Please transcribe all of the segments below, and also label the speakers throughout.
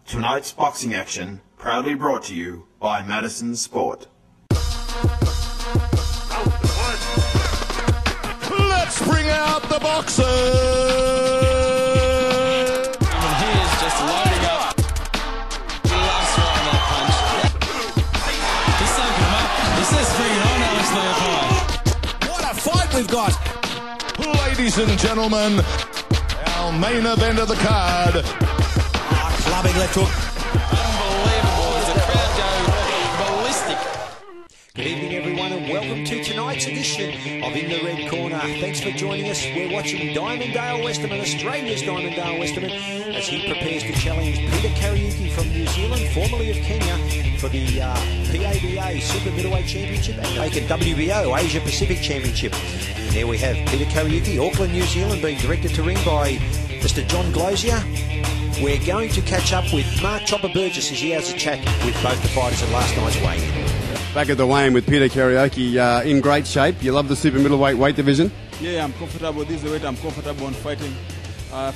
Speaker 1: Tonight's boxing action proudly brought to you by Madison Sport.
Speaker 2: Let's bring out the boxers!
Speaker 3: And he is just loading up. He loves throwing that punch. He's soaking him up. He says bring it on, Alex Leopold.
Speaker 2: What a fight we've got! Ladies and gentlemen, our main event of the card.
Speaker 4: Clubbing left hook.
Speaker 3: Unbelievable as the crowd go ballistic.
Speaker 4: Good evening, everyone, and welcome to tonight's edition of In the Red Corner. Thanks for joining us. We're watching Diamondale Westerman, Australia's Diamondale Westerman, as he prepares to challenge Peter Kariuki from New Zealand, formerly of Kenya, for the PABA Super Middleweight Championship and the vacant WBO Asia Pacific Championship. And there we have Peter Kariuki, Auckland, New Zealand, being directed to ring by Mr. John Glozier. We're going to catch up with Mark Chopper Burgess as he has a chat with both the fighters at last night's weigh-in.
Speaker 5: Back at the weigh-in with Peter Kariuki, in great shape. You love the super middleweight weight division?
Speaker 6: Yeah, I'm comfortable. This is the weight I'm comfortable on fighting. My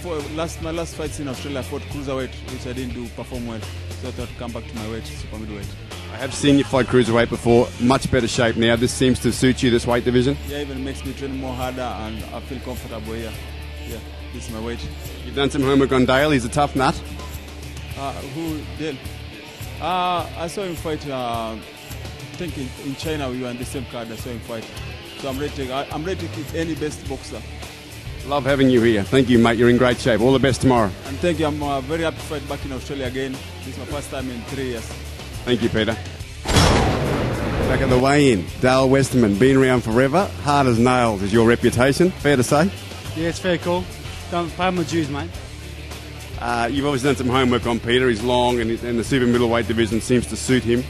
Speaker 6: last fights in Australia, I fought cruiserweight, which I didn't perform well. So I thought to come back to my weight, super middleweight.
Speaker 5: I have seen you fight cruiserweight before. Much better shape now. This seems to suit you, this weight division?
Speaker 6: Yeah, even makes me train more harder and I feel comfortable here. Yeah, this is my weight.
Speaker 5: You've done some homework on Dale. He's a tough nut.
Speaker 6: Who, Dale? I saw him fight, I think in China we were on the same card. I saw him fight. So I'm ready to kick any best boxer.
Speaker 5: Love having you here. Thank you, mate. You're in great shape. All the best tomorrow.
Speaker 6: And thank you. I'm very happy to fight back in Australia again. This is my first time in 3 years.
Speaker 5: Thank you, Peter. Back at the weigh-in, Dale Westerman, been around forever. Hard as nails is your reputation. Fair to say?
Speaker 7: Yeah, it's fair call. Don't pay my dues, mate.
Speaker 5: You've obviously done some homework on Peter. He's long and the super middleweight division seems to suit him.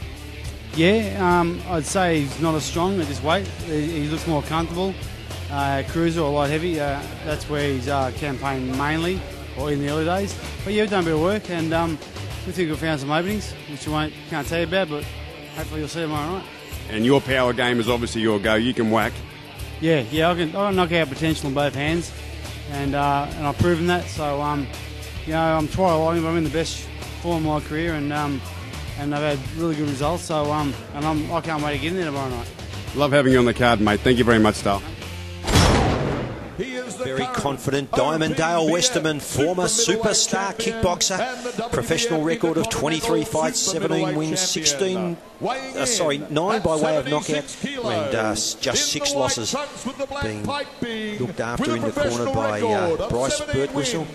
Speaker 7: Yeah, I'd say he's not as strong at this weight. He looks more comfortable. Cruiser or light heavy, that's where he's campaigned mainly, or in the early days. But yeah, we've done a bit of work, and we think we've found some openings, which can't tell you about, but hopefully you'll see tomorrow night.
Speaker 5: And your power game is obviously your go. You can whack.
Speaker 7: Yeah, I can knock out potential in both hands, and I've proven that. So I'm trying. I'm in the best form of my career, and I've had really good results. So I can't wait to get in there tomorrow night.
Speaker 5: Love having you on the card, mate. Thank you very much, Dale.
Speaker 4: Very confident Diamondale Westerman, former superstar kickboxer, professional record of 23 fights, 17 wins, 9 by way of knockout, and just 6 losses, being looked after in the corner by Bryce Birtwistle.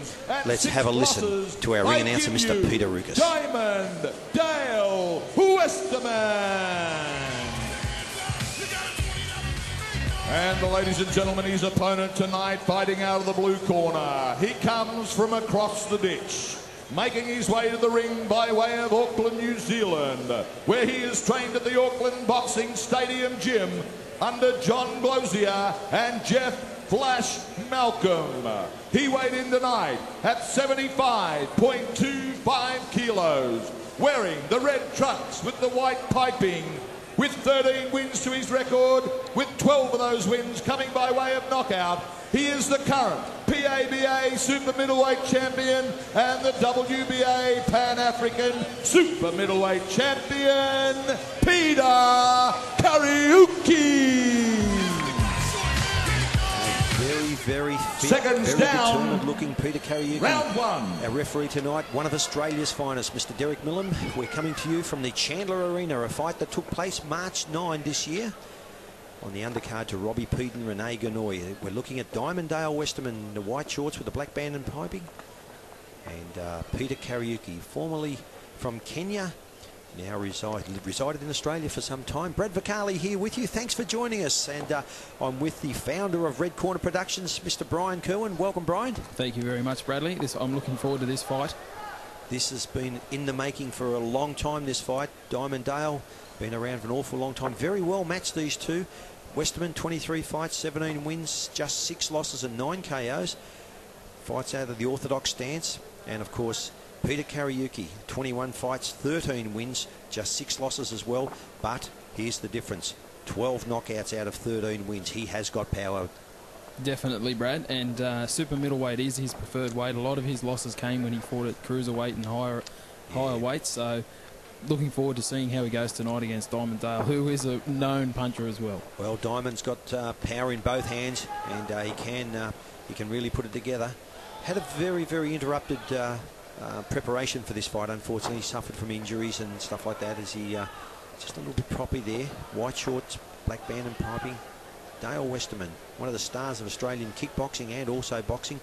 Speaker 4: Let's have a listen to our ring announcer, Mr. Peter Rukas.
Speaker 2: Diamondale Westerman. And ladies and gentlemen, his opponent tonight, fighting out of the blue corner. He comes from across the ditch, making his way to the ring by way of Auckland, New Zealand, where he is trained at the Auckland Boxing Stadium Gym under John Glozier and Jeff Flash Malcolm. He weighed in tonight at 75.25 kilos, wearing the red trunks with the white piping, with 13 wins to his record, with 12 of those wins coming by way of knockout. He is the current PABA Super Middleweight Champion and the WBA Pan-African Super Middleweight Champion, Peter Kariuki.
Speaker 4: Very fit,
Speaker 2: Seconds
Speaker 4: very
Speaker 2: down.
Speaker 4: determined looking Peter Kariuki.
Speaker 2: Round 1.
Speaker 4: Our referee tonight, one of Australia's finest, Mr. Derek Millam. We're coming to you from the Chandler Arena, a fight that took place March 9 this year. On the undercard to Robbie Peden, Rene Ganoy. We're looking at Diamondale Westerman in the white shorts with the black band and piping. And Peter Kariuki, formerly from Kenya, now resided in Australia for some time. Brad Vicali here with you. Thanks for joining us. And I'm with the founder of Red Corner Productions, Mr. Brian Kerwin. Welcome, Brian.
Speaker 8: Thank you very much, Bradley. I'm looking forward to this fight.
Speaker 4: This has been in the making for a long time, this fight. Diamondale, been around for an awful long time. Very well matched, these two. Westerman, 23 fights, 17 wins, just 6 losses and 9 KOs. Fights out of the orthodox stance. And, of course, Peter Kariuki, 21 fights, 13 wins, just 6 losses as well. But here's the difference. 12 knockouts out of 13 wins. He has got power.
Speaker 8: Definitely, Brad. And super middleweight is his preferred weight. A lot of his losses came when he fought at cruiserweight and higher higher weights. So looking forward to seeing how he goes tonight against Diamond Dale, who is a known puncher as well.
Speaker 4: Well, Diamond's got power in both hands, and he can really put it together. Had a very, very interrupted preparation for this fight. Unfortunately, he suffered from injuries and stuff like that as he just a little bit proppy there. White shorts, black band and piping. Dale Westerman, one of the stars of Australian kickboxing and also boxing.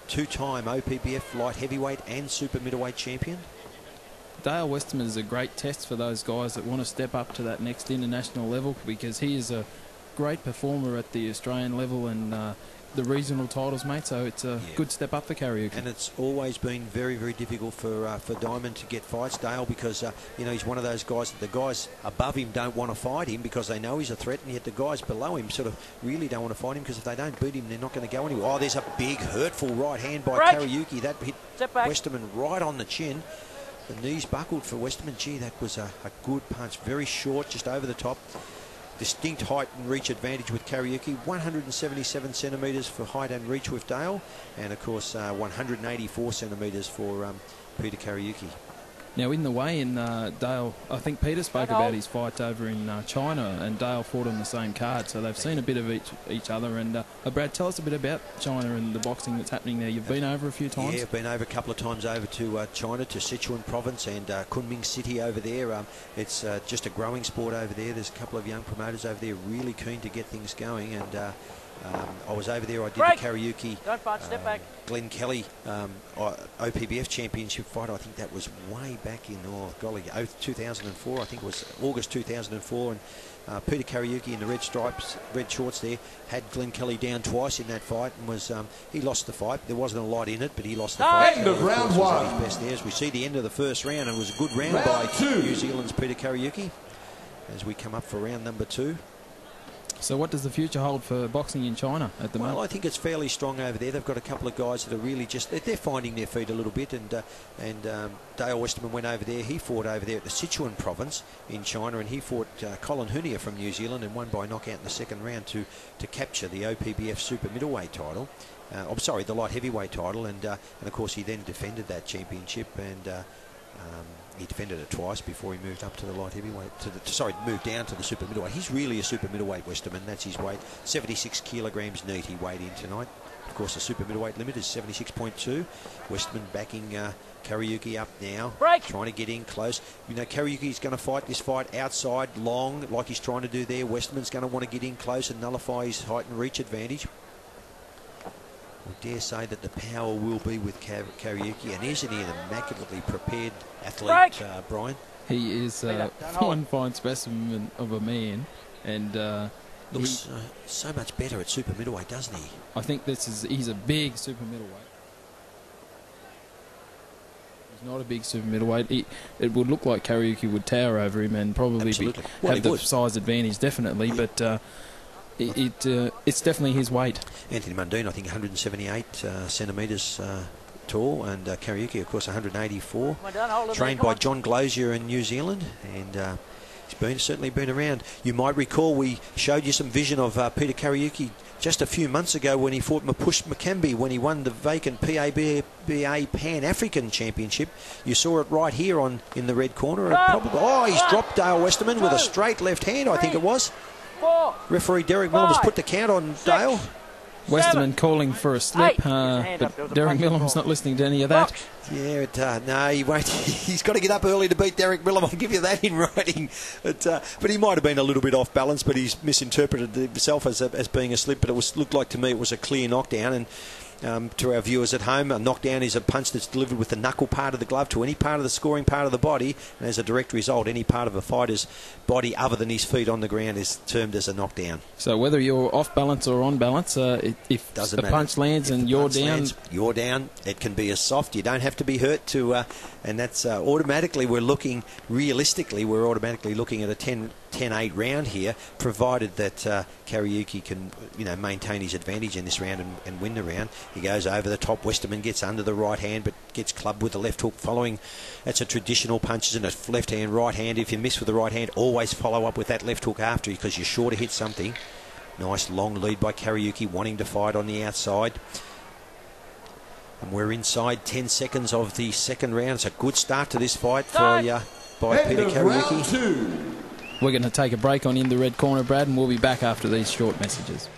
Speaker 4: Two-time OPBF light heavyweight and super middleweight champion.
Speaker 8: Dale Westerman is a great test for those guys that want to step up to that next international level, because he is a great performer at the Australian level and the regional titles, mate. So it's a good step up for Kariuki.
Speaker 4: And it's always been very, very difficult for Diamond to get fights, Dale, because you know, he's one of those guys that the guys above him don't want to fight him because they know he's a threat, and yet the guys below him sort of really don't want to fight him because if they don't beat him, they're not going to go anywhere. Oh, there's a big, hurtful right hand by Kariuki. That hit Westerman right on the chin. The knees buckled for Westerman. Gee, that was a good punch. Very short, just over the top. Distinct height and reach advantage with Kariuki. 177 centimetres for height and reach with Dale. And, of course, 184 centimetres for Peter Kariuki.
Speaker 8: Now, in the weigh-in, Dale, I think Peter spoke about his fight over in China, and Dale fought on the same card, so they've seen a bit of each other. And Brad, tell us a bit about China and the boxing that's happening there. You've been over a few times?
Speaker 4: Yeah, I've been over a couple of times over to China, to Sichuan province and Kunming City over there. It's just a growing sport over there. There's a couple of young promoters over there really keen to get things going, and I was over there. I did the Kariuki Glenn Kelly OPBF championship fight. I think that was way back in 2004. I think it was August 2004, and Peter Kariuki in the red stripes, red shorts there, had Glenn Kelly down twice in that fight, and was he lost the fight. There wasn't a lot in it, but he lost the fight.
Speaker 2: End of round one.
Speaker 4: Best there. As we see the end of the first round, and it was a good round by New Zealand's Peter Kariuki as we come up for round number 2.
Speaker 8: So what does the future hold for boxing in China at the moment?
Speaker 4: Well, I think it's fairly strong over there. They've got a couple of guys that are really just, they're finding their feet a little bit, and Dale Westerman went over there. He fought over there at the Sichuan province in China, and he fought Colin Hunia from New Zealand and won by knockout in the second round to capture the OPBF super middleweight title. I'm sorry, the light heavyweight title, and of course he then defended that championship, and he defended it twice before he moved up to the light heavyweight, moved down to the super middleweight. He's really a super middleweight, Westerman. That's his weight. 76 kilograms neat he weighed in tonight. Of course, the super middleweight limit is 76.2. Westerman backing Kariuki up now, trying to get in close. You know, Kariuki's going to fight this fight outside, long, like he's trying to do there. Westerman's going to want to get in close and nullify his height and reach advantage. I dare say that the power will be with Kariuki, and isn't he an immaculately prepared athlete, Brian?
Speaker 8: He is one fine specimen of a man, and
Speaker 4: looks so much better at super middleweight, doesn't he?
Speaker 8: I think he's a big super middleweight. He's not a big super middleweight. It would look like Kariuki would tower over him and probably have the size advantage, definitely, but it's definitely his weight.
Speaker 4: Anthony Mundine, I think 178 centimetres tall, and Kariuki, of course, 184. Trained by John Glozier in New Zealand, and he's certainly been around. You might recall we showed you some vision of Peter Kariuki just a few months ago when he fought Mapush Makembe, when he won the vacant PABA Pan-African Championship. You saw it right here in the red corner. He's dropped Dale Westerman with a straight left hand, I think it was. Referee Derek Millham's put the count on Dale.
Speaker 8: Westerman calling for a slip, but Derek Millam's not listening to any of that.
Speaker 4: Yeah, no, he won't. He's got to get up early to beat Derek Millam. I'll give you that in writing. But he might have been a little bit off balance, but he's misinterpreted himself as being a slip. But it looked like to me it was a clear knockdown. And to our viewers at home, a knockdown is a punch that's delivered with the knuckle part of the glove to any part of the scoring part of the body, and as a direct result, any part of a fighter's body other than his feet on the ground is termed as a knockdown.
Speaker 8: So whether you're off balance or on balance, if the punch lands and you're down,
Speaker 4: it can be a soft. You don't have to be hurt to, and that's automatically realistically we're automatically looking at a 10-8 round here, provided that Kariuki can maintain his advantage in this round and win the round. He goes over the top. Westerman gets under the right hand, but gets clubbed with the left hook following. That's a traditional punch, isn't it? Left hand, right hand. If you miss with the right hand, always follow up with that left hook after, because you're sure to hit something. Nice long lead by Kariuki, wanting to fight on the outside. And we're inside 10 seconds of the second round. It's a good start to this fight by Peter Kariuki.
Speaker 8: We're going to take a break on In the Red Corner, Brad, and we'll be back after these short messages.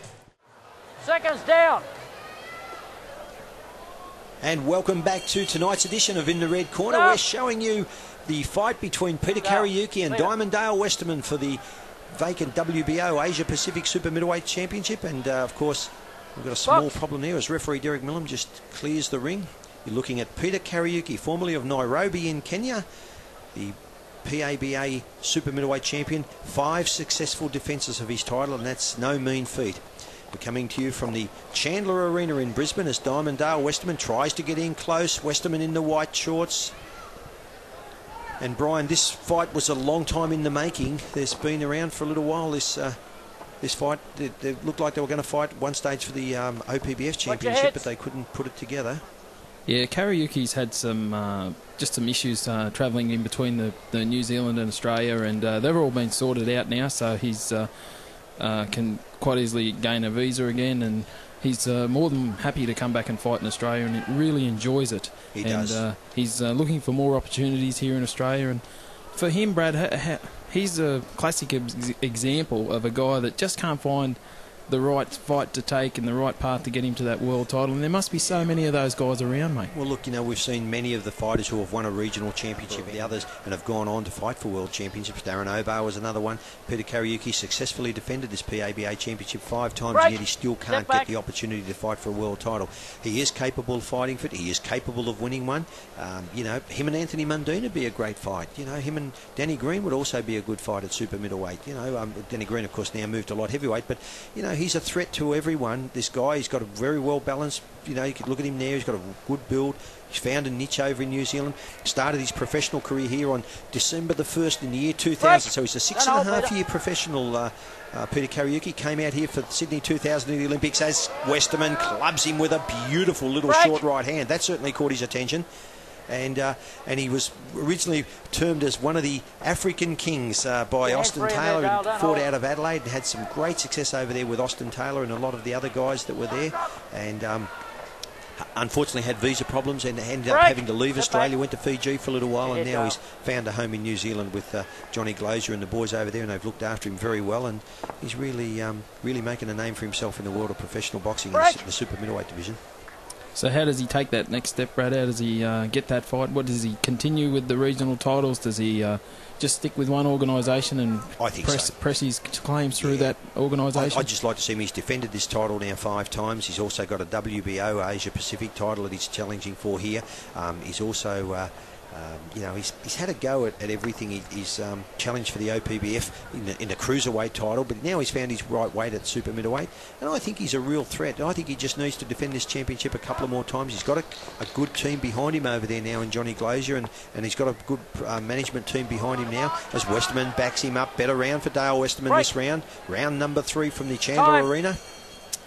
Speaker 9: Seconds down.
Speaker 4: And welcome back to tonight's edition of In the Red Corner. We're showing you the fight between Peter Kariuki and Diamond Dale Westerman for the vacant WBO Asia Pacific Super Middleweight Championship. And of course, we've got a small problem there as referee Derek Millam just clears the ring. You're looking at Peter Kariuki, formerly of Nairobi in Kenya, the PABA Super Middleweight Champion. 5 successful defences of his title, and that's no mean feat. We're coming to you from the Chandler Arena in Brisbane as Diamond Dale Westerman tries to get in close. Westerman in the white shorts. And Brian, this fight was a long time in the making. There's been around for a little while. This fight, they looked like they were going to fight at one stage for the OPBF Championship, but they couldn't put it together.
Speaker 8: Yeah, Kariuki's had some just some issues travelling in between the New Zealand and Australia, and they've all been sorted out now. So he's can quite easily gain a visa again, and he's more than happy to come back and fight in Australia, and he really enjoys it.
Speaker 4: He does.
Speaker 8: He's looking for more opportunities here in Australia, and for him, Brad, he's a classic example of a guy that just can't find the right fight to take and the right path to get him to that world title, and there must be so many of those guys around, mate.
Speaker 4: Well, look, we've seen many of the fighters who have won a regional championship, the others, and have gone on to fight for world championships. Darren Obar was another one. Peter Kariuki successfully defended this PABA championship 5 times, and yet he still can't get the opportunity to fight for a world title. He is capable of fighting for it. He is capable of winning one. Him and Anthony Mundine would be a great fight. Him and Danny Green would also be a good fight at super middleweight. Danny Green, of course, now moved to light heavyweight, but he's a threat to everyone. This guy, he's got a very well balanced, you could look at him there, he's got a good build. He's found a niche over in New Zealand. Started his professional career here on December the 1st in the year 2000. So he's a 6.5-year professional. Peter Kariuki came out here for Sydney 2000 in the Olympics as Westerman clubs him with a beautiful little short right hand. That certainly caught his attention. And he was originally termed as one of the African kings by Austin Taylor, and fought out of Adelaide and had some great success over there with Austin Taylor and a lot of the other guys that were there. And unfortunately had visa problems and ended up having to leave Australia, went to Fiji for a little while, and now he's found a home in New Zealand with Johnny Glazier and the boys over there, and they've looked after him very well, and he's really making a name for himself in the world of professional boxing in the super middleweight division.
Speaker 8: So how does he take that next step, Brad? How does he get that fight? What does he continue with the regional titles? Does he just stick with one organisation and press his claims through that organisation?
Speaker 4: I'd just like to see him. He's defended this title now 5 times. He's also got a WBO Asia Pacific title that he's challenging for here. He's also he's had a go at everything. He's challenged for the OPBF in the cruiserweight title, but now he's found his right weight at super middleweight, and I think he's a real threat. I think he just needs to defend this championship a couple of more times. He's got a good team behind him over there now in Johnny Glazier, and he's got a good management team behind him now as Westerman backs him up. Better round for Dale Westerman this round. Round number 3 from the Chandler Arena.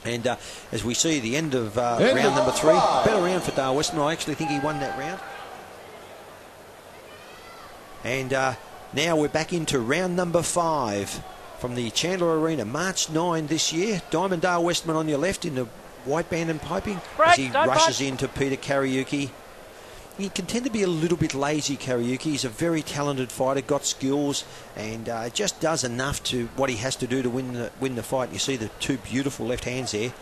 Speaker 4: And as we see the end of round number 3, better round for Dale Westerman. I actually think he won that round. And now we're back into round number 5 from the Chandler Arena, March 9 this year. Diamond Dale Westerman on your left in the white band and piping as he rushes into Peter Kariuki. He can tend to be a little bit lazy, Kariuki. He's a very talented fighter, got skills, and just does enough to what he has to do to win the fight. You see the 2 beautiful left hands there.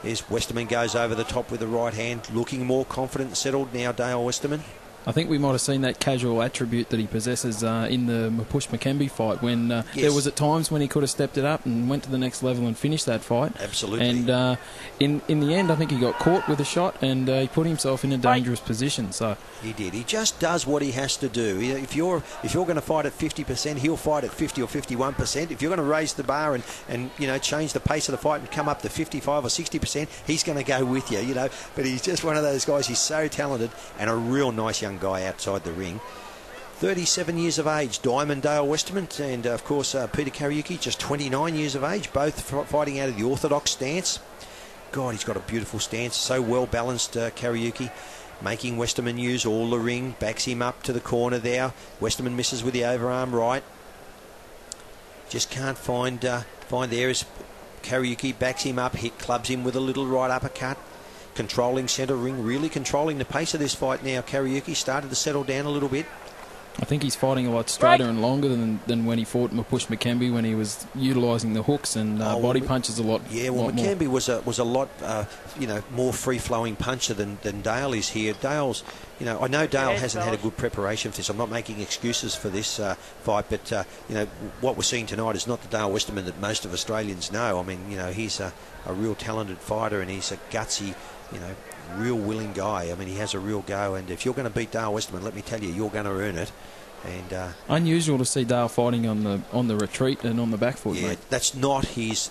Speaker 4: As Westerman goes over the top with the right hand, looking more confident and settled now, Dale Westerman.
Speaker 8: I think we might have seen that casual attribute that he possesses in the Mapush McKenby fight when there was at times when he could have stepped it up and went to the next level and finished that fight.
Speaker 4: Absolutely.
Speaker 8: And in the end, I think he got caught with a shot and he put himself in a dangerous position. So
Speaker 4: he did. He just does what he has to do. If you're going to fight at 50%, he'll fight at 50 or 51%. If you're going to raise the bar and change the pace of the fight and come up to 55 or 60%, he's going to go with you. But he's just one of those guys. He's so talented and a real nice young guy outside the ring. 37 years of age, Diamond Dale Westerman, and of course Peter Kariuki, just 29 years of age, both fighting out of the orthodox stance. God, he's got a beautiful stance, so well balanced, Kariuki, making Westerman use all the ring, backs him up to the corner there. Westerman misses with the overarm right. Just can't find there as Kariuki backs him up, clubs him with a little right uppercut. controlling centre ring, really controlling the pace of this fight now. Kariuki started to settle down a little bit.
Speaker 8: I think he's fighting a lot straighter and longer than when he fought Mapush McKenby, when he was utilising the hooks and body punches a lot.
Speaker 4: Yeah, well,
Speaker 8: lot
Speaker 4: McKenby was a lot, more free-flowing puncher than Dale is here. Dale's, I know Dale hasn't had a good preparation for this. I'm not making excuses for this fight, but what we're seeing tonight is not the Dale Westerman that most of Australians know. I mean, he's a real talented fighter, and he's a gutsy, real willing guy. I mean, he has a real go, and if you're going to beat Dale Westerman, let me tell you, you're going to earn it. And
Speaker 8: unusual to see Dale fighting on the retreat and on the back foot, mate.
Speaker 4: That's not his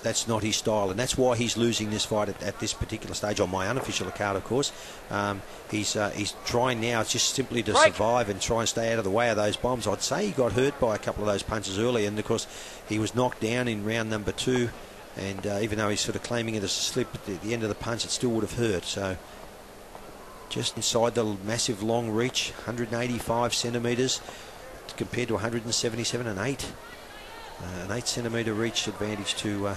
Speaker 4: style, and that's why he's losing this fight at this particular stage on my unofficial account, of course. He's trying now just simply to survive and try and stay out of the way of those bombs. I'd say he got hurt by a couple of those punches early, and of course he was knocked down in round number 2, and even though he's sort of claiming it as a slip at the end of the punch, it still would have hurt. So just inside the massive long reach, 185 centimetres compared to 177 and 8. An 8 centimetre reach advantage to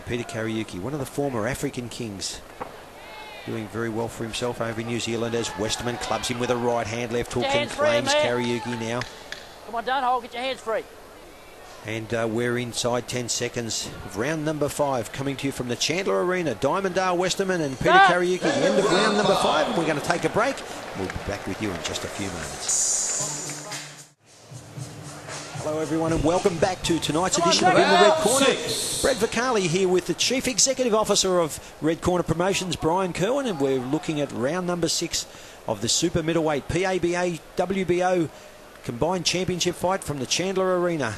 Speaker 4: Peter Kariuki, one of the former African kings, doing very well for himself over in New Zealand, as Westerman clubs him with a right hand, left hook, and claims Kariuki now.
Speaker 9: Come on, don't hold, get your hands free.
Speaker 4: And we're inside 10 seconds of round number 5, coming to you from the Chandler Arena. Diamondale Westerman and Peter Kariuki, the end of round number 5. And we're going to take a break. We'll be back with you in just a few moments. Hello everyone, and welcome back to tonight's edition of In the Red Corner. Brad Vicali here with the Chief Executive Officer of Red Corner Promotions, Brian Kerwin, and we're looking at round number 6 of the Super Middleweight PABA WBO Combined Championship fight from the Chandler Arena.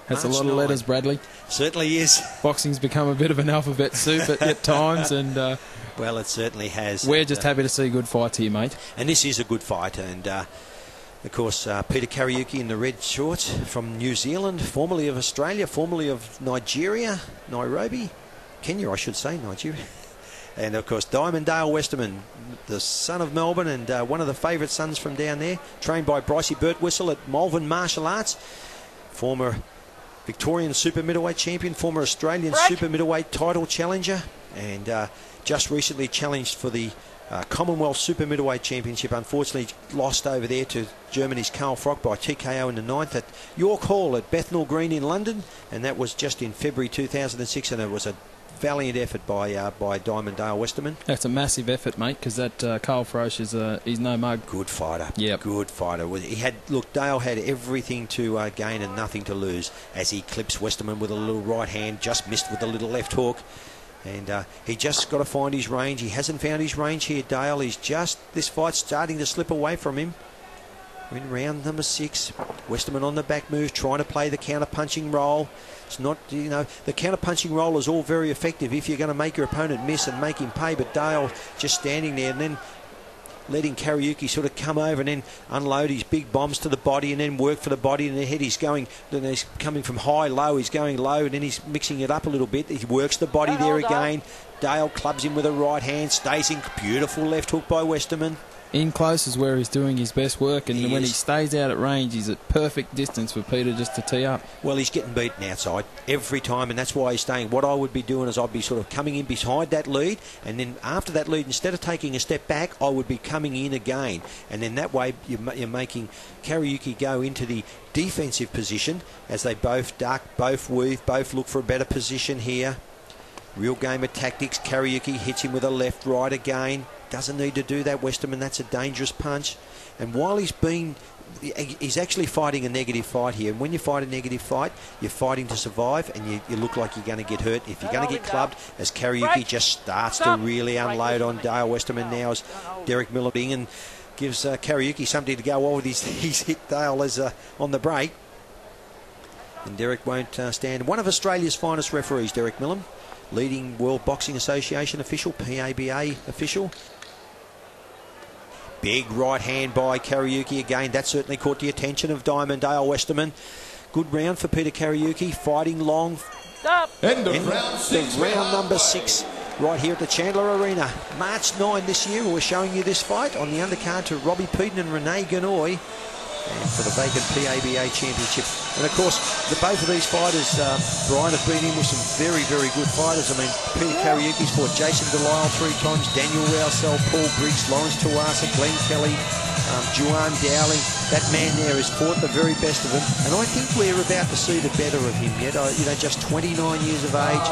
Speaker 8: That's a lot of letters, Bradley.
Speaker 4: Certainly is.
Speaker 8: Boxing's become a bit of an alphabet soup at times, and
Speaker 4: well, it certainly has.
Speaker 8: We're just happy to see good fights here, mate.
Speaker 4: And this is a good fight, and of course, Peter Kariuki in the red shorts from New Zealand, formerly of Australia, formerly of Nigeria, Nairobi, Kenya, I should say, Nigeria. And of course, Diamondale Westerman, the son of Melbourne, and one of the favourite sons from down there, trained by Brycey Birtwhistle at Malvern Martial Arts, former Victorian Super Middleweight champion, former Australian Super Middleweight title challenger, and just recently challenged for the Commonwealth Super Middleweight Championship. Unfortunately lost over there to Germany's Carl Froch by TKO in the 9th at York Hall at Bethnal Green in London, and that was just in February 2006, and it was a valiant effort by Diamondale Westerman.
Speaker 8: That's a massive effort, mate, because that Carl Froch he's no mug.
Speaker 4: Good fighter.
Speaker 8: Yeah,
Speaker 4: good fighter. Dale had everything to gain and nothing to lose as he clips Westerman with a little right hand, just missed with a little left hook. And he just got to find his range. He hasn't found his range here, Dale. This fight's starting to slip away from him. We're in round number 6. Westerman on the back move, trying to play the counter-punching role. It's not, the counter-punching role is all very effective if you're going to make your opponent miss and make him pay. But Dale just standing there and then letting Kariuki sort of come over and then unload his big bombs to the body and then work for the body and the head. He's coming from high, low, he's going low, and then he's mixing it up a little bit. He works the body there again. Dale clubs him with a right hand, stays in. Beautiful left hook by Westerman.
Speaker 8: In close is where he's doing his best work, and when he stays out at range, he's at perfect distance for Peter just to tee up.
Speaker 4: Well, he's getting beaten outside every time, and that's why he's staying. What I would be doing is I'd be sort of coming in behind that lead, and then after that lead, instead of taking a step back, I would be coming in again. And then that way you're making Kariuki go into the defensive position as they both duck, both weave, both look for a better position here. Real game of tactics. Kariuki hits him with a left, right again. Doesn't need to do that, Westerman. That's a dangerous punch. And while he's actually fighting a negative fight here. And when you fight a negative fight, you're fighting to survive, and you look like you're going to get hurt. If you're going to get clubbed, as Kariuki just starts to really unload on Dale Westerman now, as Derek Miller and gives Kariuki something to go on with. He's hit Dale as on the break. And Derek won't stand. One of Australia's finest referees, Derek Millam, leading World Boxing Association official, PABA official. Big right hand by Kariuki again. That certainly caught the attention of Diamondale Westerman. Good round for Peter Kariuki, fighting long.
Speaker 2: End of round 6.
Speaker 4: Round number 6 right here at the Chandler Arena. March 9 this year, we're showing you this fight on the undercard to Robbie Peden and Renee Ganoy. and for the vacant PABA Championship. And of course, both of these fighters, Brian, have been in with some very, very good fighters. I mean, Peter Kariuki's fought Jason Delisle 3 times, Daniel Rousseau, Paul Briggs, Lawrence Tuasa, Glenn Kelly, Juan Dowling. That man there has fought the very best of them, and I think we're about to see the better of him yet. Just 29 years of age.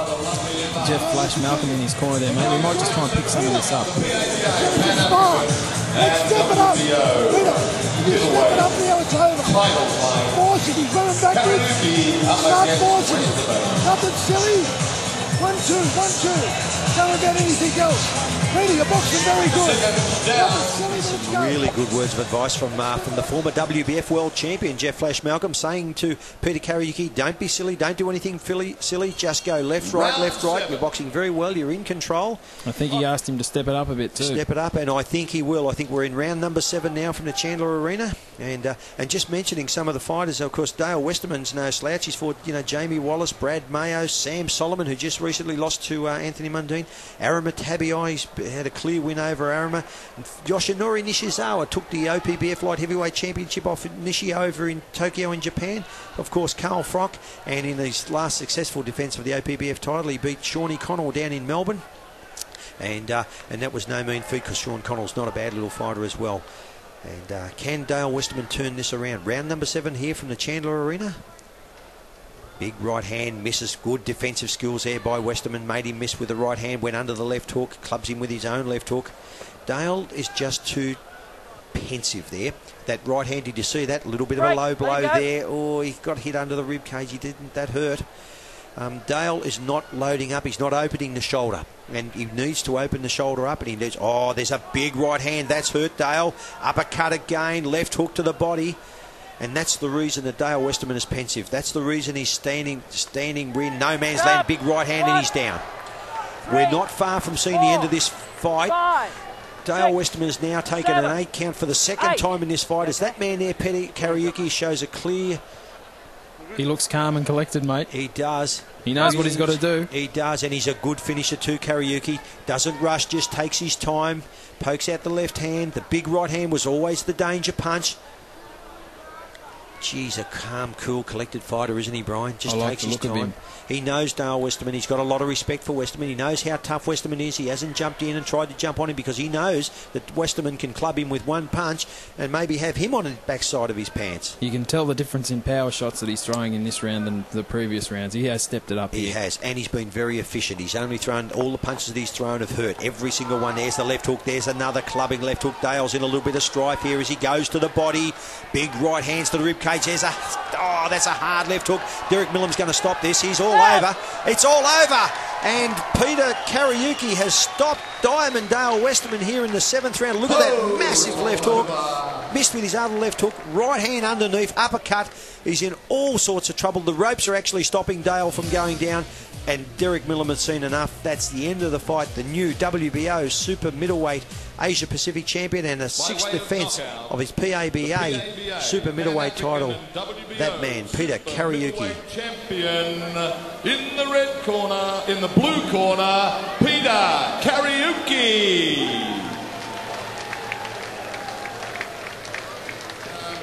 Speaker 8: Jeff Flash Malcolm in his corner there, mate. We might just try and pick some of this up.
Speaker 10: Let's step it up. Peter, you step it up now, it's over. Force it, he's running backwards. Start forcing it. Nothing silly. 1-2, 1-2. Don't about anything else. Peter, you're boxing very good.
Speaker 4: Really good words of advice from the former WBF world champion, Jeff Flash Malcolm, saying to Peter Kariuki, don't be silly, don't do anything silly, just go left, right, left, right. You're boxing very well, you're in control.
Speaker 8: I think he asked him to step it up a bit too.
Speaker 4: Step it up, and I think he will. I think we're in round number 7 now from the Chandler Arena. And just mentioning some of the fighters, of course, Dale Westerman's no slouch. He's fought, Jamie Wallace, Brad Mayo, Sam Solomon, who just recently lost to Anthony Mundine. Arima Tabiai, he's had a clear win over Arima. Yoshinori Nishizawa took the OPBF Light Heavyweight Championship off Nishi over in Tokyo in Japan. Of course, Carl Frock, and in his last successful defence of the OPBF title, he beat Shawnee Connell down in Melbourne. And that was no mean feat, because Sean Connell's not a bad little fighter as well. And can Dale Westerman turn this around? Round number 7 here from the Chandler Arena. Big right hand, misses. Good defensive skills there by Westerman. Made him miss with the right hand, went under the left hook, clubs him with his own left hook. Dale is just too pensive there. That right hand, did you see that? A little bit of a low blow there. Oh, he got hit under the rib cage. He didn't. That hurt. Dale is not loading up. He's not opening the shoulder. And he needs to open the shoulder up. And he needs... Oh, there's a big right hand. That's hurt Dale. Uppercut again. Left hook to the body. And that's the reason that Dale Westerman is pensive. That's the reason he's standing in no man's land. Big right hand and he's down. We're not far from seeing the end of this fight. Dale Westerman has now taken an 8 count for the second time in this fight. As that man there, Peter Kariuki, shows a clear...
Speaker 8: He looks calm and collected, mate.
Speaker 4: He does.
Speaker 8: He knows what he's got to do.
Speaker 4: He does, and he's a good finisher too, Kariuki. Doesn't rush, just takes his time. Pokes out the left hand. The big right hand was always the danger punch. Geez, a calm, cool, collected fighter, isn't he, Brian? Just takes his time. He knows Dale Westerman. He's got a lot of respect for Westerman. He knows how tough Westerman is. He hasn't jumped in and tried to jump on him because he knows that Westerman can club him with one punch and maybe have him on the backside of his pants.
Speaker 8: You can tell the difference in power shots that he's throwing in this round than the previous rounds. He has stepped it up here.
Speaker 4: He has, and he's been very efficient. He's only thrown, all the punches that he's thrown have hurt. Every single one. There's the left hook. There's another clubbing left hook. Dale's in a little bit of strife here as he goes to the body. Big right hands to the ribcage. There's a... Oh, that's a hard left hook. Derek Millam's going to stop this. He's all over. It's all over. And Peter Kariuki has stopped Diamond Dale Westerman here in the 7th round. Look at that massive left hook. Missed with his other left hook. Right hand underneath. Uppercut. He's in all sorts of trouble. The ropes are actually stopping Dale from going down. And Derek Millam has seen enough. That's the end of the fight. The new WBO Super Middleweight Asia Pacific Champion and a 6th defence of his PABA Super Middleweight title. That man, Peter Kariuki.
Speaker 2: Champion in the red corner, in the blue corner, Peter Kariuki.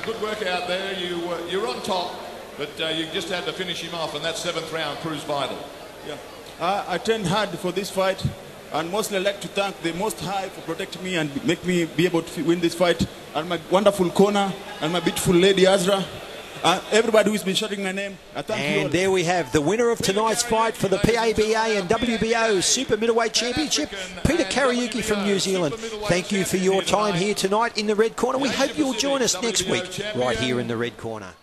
Speaker 2: Good work out there. You're on top, but you just had to finish him off, and that 7th round proved vital.
Speaker 6: Yeah, I trained hard for this fight, and mostly I'd like to thank the Most High for protecting me and make me be able to win this fight, and my wonderful corner, and my beautiful lady Azra, everybody who's been shouting my name.
Speaker 4: And there we have the winner of tonight's fight for the PABA and WBO Super Middleweight Championship, Peter Kariuki from New Zealand. Thank you for your time here tonight in the red corner. We hope you'll join us next week right here in the red corner.